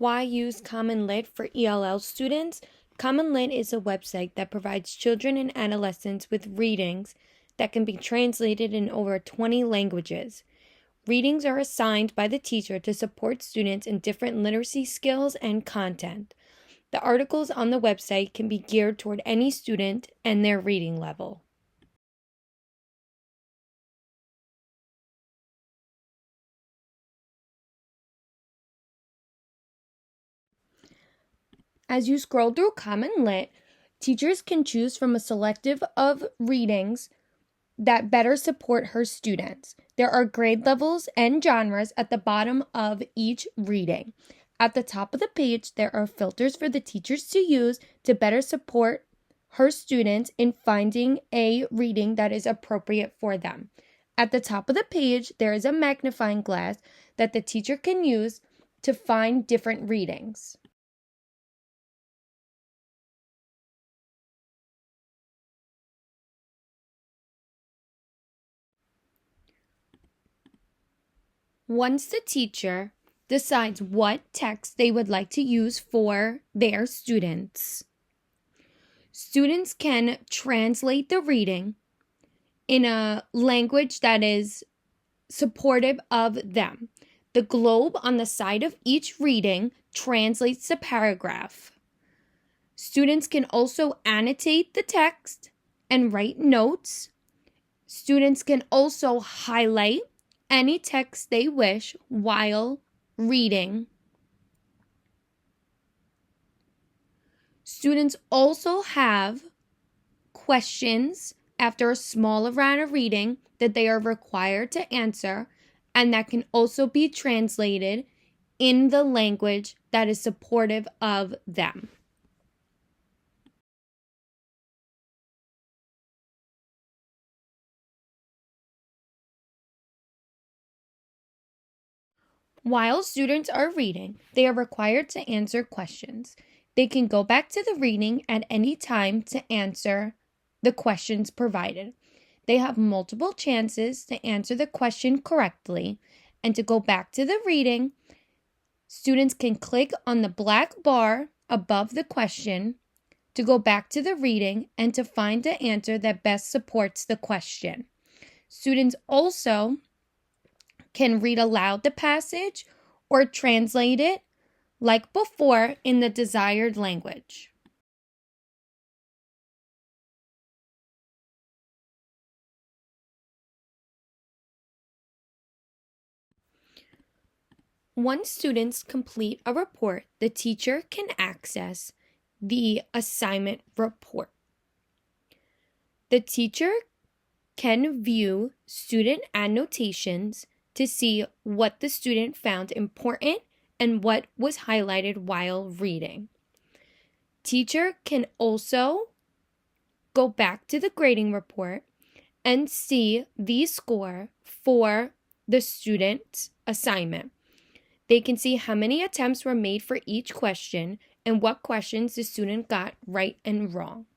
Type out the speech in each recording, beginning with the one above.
Why use Common Lit for ELL students? Common Lit is a website that provides children and adolescents with readings that can be translated in over 20 languages. Readings are assigned by the teacher to support students in different literacy skills and content. The articles on the website can be geared toward any student and their reading level. As you scroll through Common Lit, teachers can choose from a selective of readings that better support her students. There are grade levels and genres at the bottom of each reading. At the top of the page, there are filters for the teachers to use to better support her students in finding a reading that is appropriate for them. At the top of the page, there is a magnifying glass that the teacher can use to find different readings. Once the teacher decides what text they would like to use for their students, students can translate the reading in a language that is supportive of them. The globe on the side of each reading translates the paragraph. Students can also annotate the text and write notes. Students can also highlight any text they wish while reading. Students also have questions after a small amount of reading that they are required to answer, and that can also be translated in the language that is supportive of them. While students are reading, they are required to answer questions. They can go back to the reading at any time to answer the questions provided. They have multiple chances to answer the question correctly, and to go back to the reading, students can click on the black bar above the question to go back to the reading and to find the answer that best supports the question. Students also can read aloud the passage or translate it like before in the desired language. Once students complete a report, the teacher can access the assignment report. The teacher can view student annotations to see what the student found important and what was highlighted while reading. Teacher can also go back to the grading report and see the score for the student's assignment. They can see how many attempts were made for each question and what questions the student got right and wrong.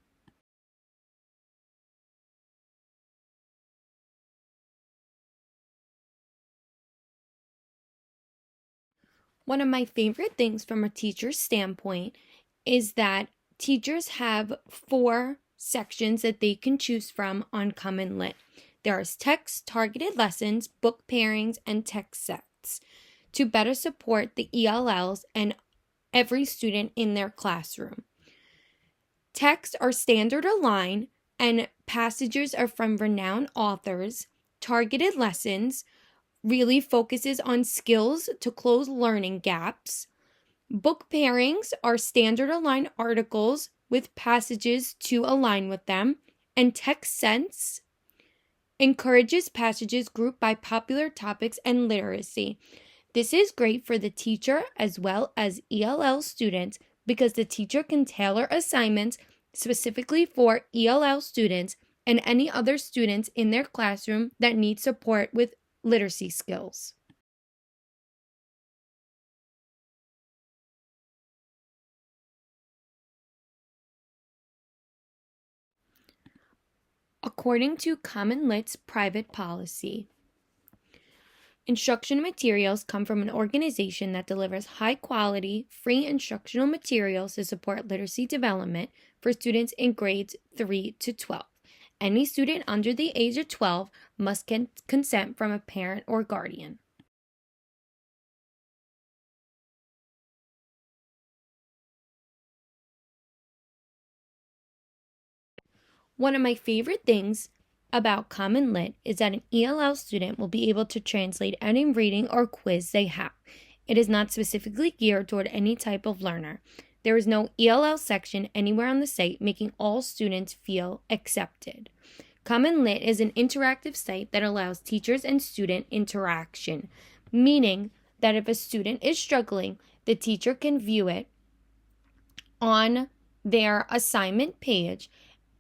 One of my favorite things from a teacher's standpoint is that teachers have 4 sections that they can choose from on Common Lit. There is text, targeted lessons, book pairings, and text sets to better support the ELLs and every student in their classroom. Texts are standard aligned and passages are from renowned authors. Targeted lessons really focuses on skills to close learning gaps. Book pairings are standard aligned articles with passages to align with them. And text sense encourages passages grouped by popular topics and literacy. This is great for the teacher as well as ELL students because the teacher can tailor assignments specifically for ELL students and any other students in their classroom that need support with literacy skills. According to Common Lit's private policy, Instructional materials come from an organization that delivers high-quality, free instructional materials to support literacy development for students in grades 3 to 12. Any student under the age of 12 must consent from a parent or guardian. One of my favorite things about Common Lit is that an ELL student will be able to translate any reading or quiz they have. It is not specifically geared toward any type of learner. There is no ELL section anywhere on the site, making all students feel accepted. Common Lit is an interactive site that allows teachers and student interaction, meaning that if a student is struggling, the teacher can view it on their assignment page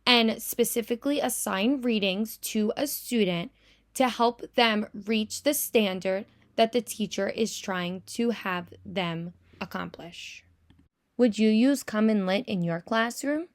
and specifically assign readings to a student to help them reach the standard that the teacher is trying to have them accomplish. Would you use Common Lit in your classroom?